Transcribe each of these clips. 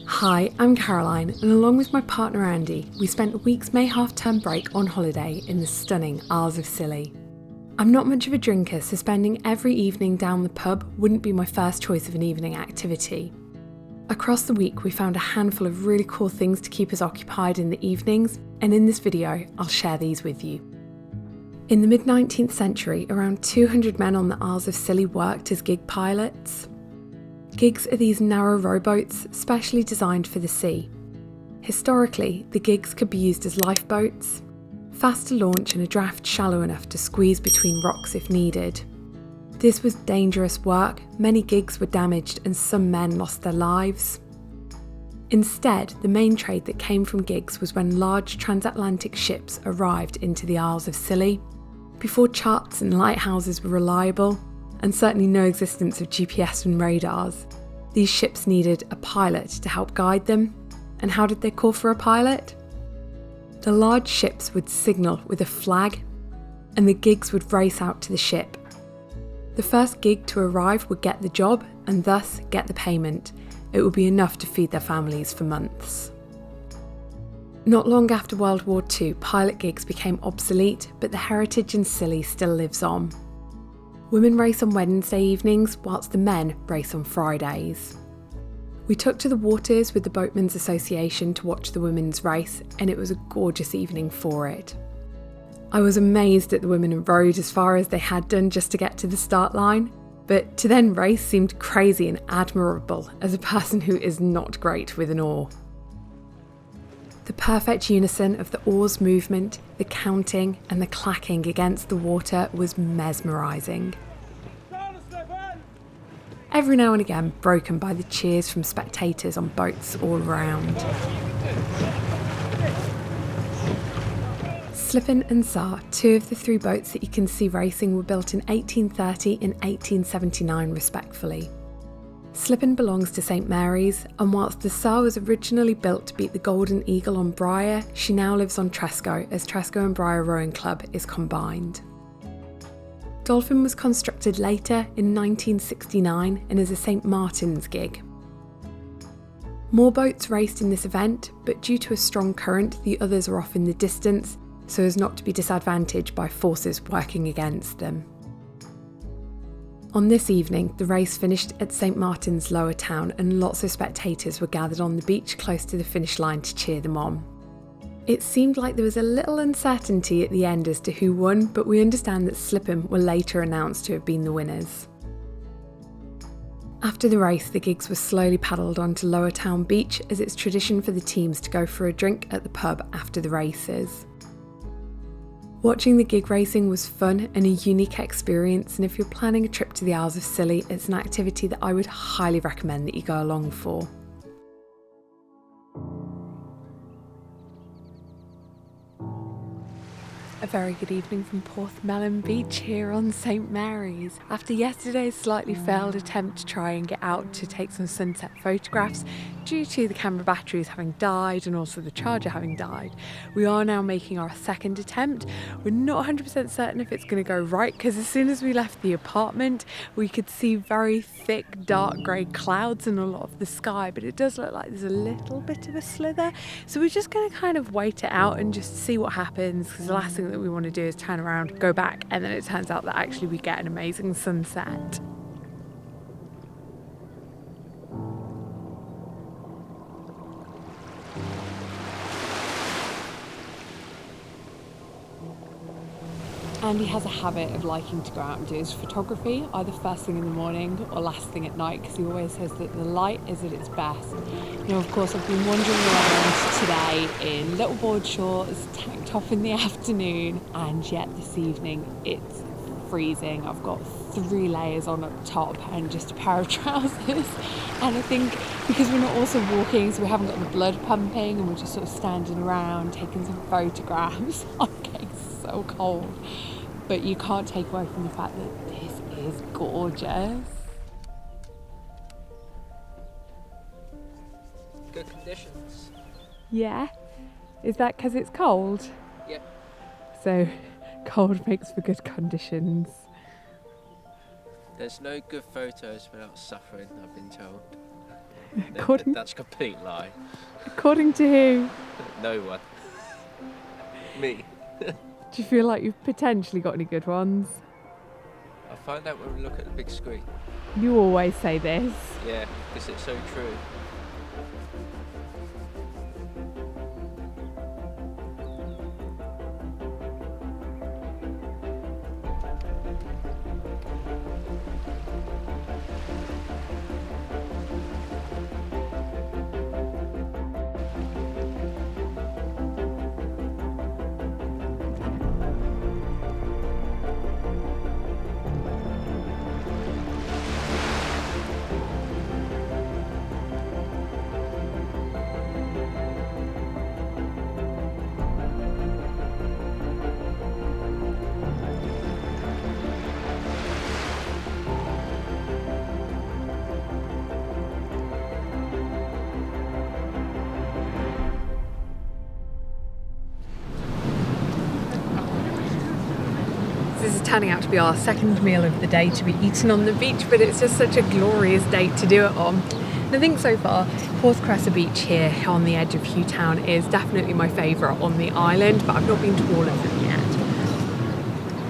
Hi, I'm Caroline, and along with my partner Andy, we spent a week's May half-term break on holiday in the stunning Isles of Scilly. I'm not much of a drinker, so spending every evening down the pub wouldn't be my first choice of an evening activity. Across the week, we found a handful of really cool things to keep us occupied in the evenings, and in this video, I'll share these with you. In the mid-19th century, around 200 men on the Isles of Scilly worked as gig pilots. Gigs are these narrow rowboats specially designed for the sea. Historically, the gigs could be used as lifeboats, fast to launch and a draft shallow enough to squeeze between rocks if needed. This was dangerous work, many gigs were damaged and some men lost their lives. Instead, the main trade that came from gigs was when large transatlantic ships arrived into the Isles of Scilly. Before charts and lighthouses were reliable, and certainly no existence of GPS and radars, these ships needed a pilot to help guide them. And how did they call for a pilot? The large ships would signal with a flag, and the gigs would race out to the ship. The first gig to arrive would get the job, and thus get the payment. It would be enough to feed their families for months. Not long after World War II, pilot gigs became obsolete, but the heritage in Scilly still lives on. Women race on Wednesday evenings, whilst the men race on Fridays. We took to the waters with the Boatmen's Association to watch the women's race, and it was a gorgeous evening for it. I was amazed at the women who rowed as far as they had done just to get to the start line, but to then race seemed crazy and admirable as a person who is not great with an oar. The perfect unison of the oars movement, the counting and the clacking against the water was mesmerising. Every now and again broken by the cheers from spectators on boats all around. Slippen and Czar, two of the three boats that you can see racing, were built in 1830 and 1879 respectively. Slippen belongs to St Mary's, and whilst the Czar was originally built to beat the Golden Eagle on Briar, she now lives on Tresco as Tresco and Briar Rowing Club is combined. Dolphin was constructed later in 1969 and is a St Martin's gig. More boats raced in this event, but due to a strong current, the others are off in the distance, so as not to be disadvantaged by forces working against them. On this evening, the race finished at St Martin's Lower Town and lots of spectators were gathered on the beach close to the finish line to cheer them on. It seemed like there was a little uncertainty at the end as to who won, but we understand that Slippen were later announced to have been the winners. After the race, the gigs were slowly paddled onto Lower Town Beach as it's tradition for the teams to go for a drink at the pub after the races. Watching the gig racing was fun and a unique experience, and if you're planning a trip to the Isles of Scilly, it's an activity that I would highly recommend that you go along for. A very good evening from Porthmellon Beach here on St Mary's. After yesterday's slightly failed attempt to try and get out to take some sunset photographs due to the camera batteries having died and also the charger having died, we are now making our second attempt. We're not 100% certain if it's going to go right because as soon as we left the apartment we could see very thick dark grey clouds in a lot of the sky, but it does look like there's a little bit of a slither, so we're just going to kind of wait it out and just see what happens, because the last thing that we want to do is turn around, go back, and then it turns out that actually we get an amazing sunset. Andy has a habit of liking to go out and do his photography either first thing in the morning or last thing at night, because he always says that the light is at its best. Now, of course, I've been wandering around today in little board shorts, tank top in the afternoon, and yet this evening it's freezing. I've got 3 layers on up top and just a pair of trousers, and I think because we're not also walking, so we haven't got the blood pumping and we're just sort of standing around taking some photographs, I'm getting so cold. But you can't take away from the fact that this is gorgeous. Good conditions. Yeah? Is that because it's cold? Yeah. So cold makes for good conditions. There's no good photos without suffering, I've been told. According, That's a complete lie. according to who? No one. Me. Do you feel like you've potentially got any good ones? I'll find out when we look at the big screen. You always say this. Yeah, because it's so true. This is turning out to be our second meal of the day to be eaten on the beach, but it's just such a glorious day to do it on. And I think so far, Porthcressa Beach here on the edge of Hugh Town is definitely my favourite on the island, but I've not been to all of them yet.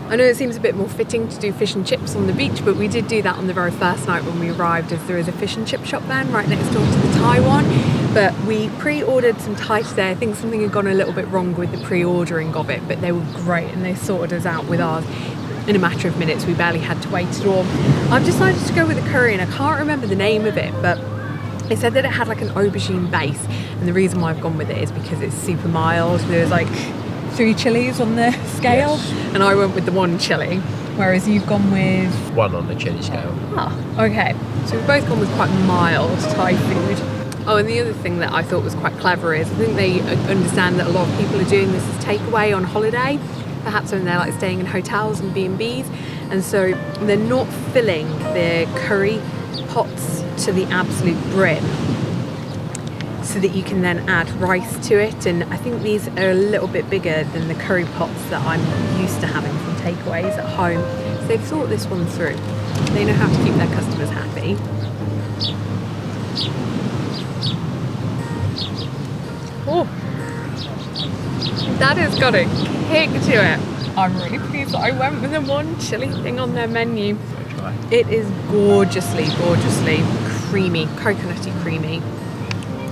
I know it seems a bit more fitting to do fish and chips on the beach, but we did do that on the very first night when we arrived, as there is a fish and chip shop then right next door to the Thai one. But we pre-ordered some Thai today. I think something had gone a little bit wrong with the pre-ordering of it, but they were great and they sorted us out with ours in a matter of minutes. We barely had to wait at all. I've decided to go with a curry and I can't remember the name of it, but they said that it had like an aubergine base, and the reason why I've gone with it is because it's super mild. There's like 3 chilies on the scale, yes. And I went with the 1 chili, whereas you've gone with 1 on the chili scale. Ah, okay. So we've both gone with quite mild Thai food. Oh, and the other thing that I thought was quite clever is I think they understand that a lot of people are doing this as takeaway on holiday, perhaps when they're like staying in hotels and B&Bs, and so they're not filling their curry pots to the absolute brim, so that you can then add rice to it. And I think these are a little bit bigger than the curry pots that I'm used to having from takeaways at home. So they've thought this one through. They know how to keep their customers happy. Oh, that has got a kick to it. I'm really pleased that I went with the 1 chili thing on their menu. It is gorgeously creamy, coconutty creamy.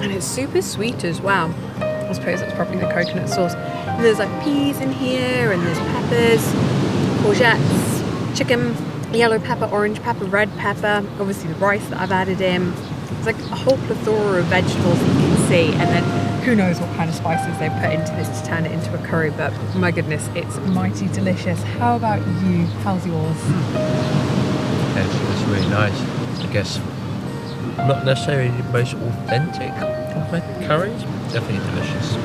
And it's super sweet as well. I suppose it's probably the coconut sauce. And there's like peas in here, and there's peppers, courgettes, chicken, yellow pepper, orange pepper, red pepper, obviously the rice that I've added in. It's like a whole plethora of vegetables that you can see, and then who knows what kind of spices they put into this to turn it into a curry, but my goodness, it's mighty delicious. How about you? How's yours? It's really nice. I guess not necessarily the most authentic of my curries, definitely delicious.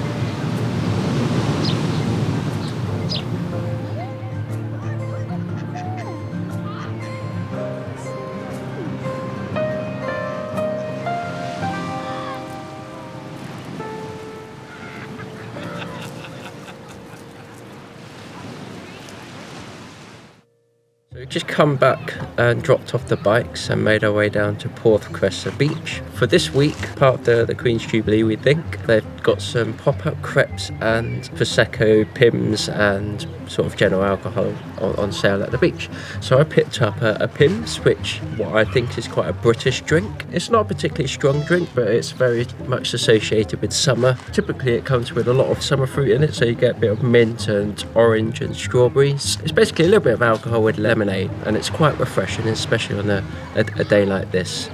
So we've just come back and dropped off the bikes and made our way down to Porthcressa Beach. For this week, part of the Queen's Jubilee, we think, they've got some pop-up crepes and Prosecco, Pimms and sort of general alcohol on sale at the beach. So I picked up a Pimms, which what I think is quite a British drink. It's not a particularly strong drink, but it's very much associated with summer. Typically it comes with a lot of summer fruit in it, so you get a bit of mint and orange and strawberries. It's basically a little bit of alcohol with lemonade, and it's quite refreshing, especially on a day like this.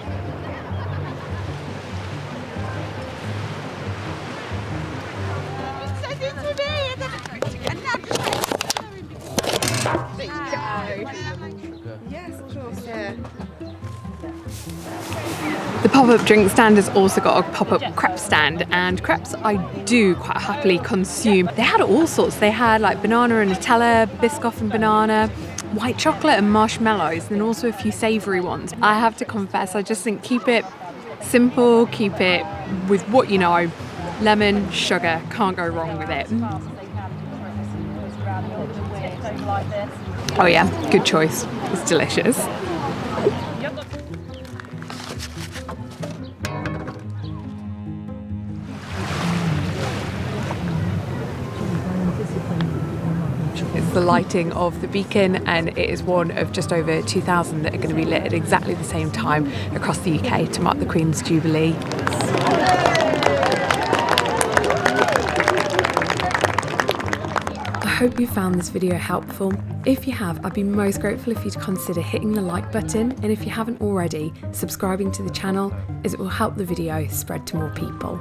The pop-up drink stand has also got a pop-up crepe stand, and crepes I do quite happily consume. They had all sorts. They had like banana and Nutella, Biscoff and banana, white chocolate and marshmallows, and then also a few savoury ones. I have to confess, I just think keep it simple, keep it with what you know, lemon, sugar, can't go wrong with it. Oh yeah, good choice. It's delicious. the lighting of the beacon, and it is one of just over 2,000 that are going to be lit at exactly the same time across the UK to mark the Queen's Jubilee. I hope you found this video helpful. If you have, I'd be most grateful if you'd consider hitting the like button, and if you haven't already, subscribing to the channel, as it will help the video spread to more people.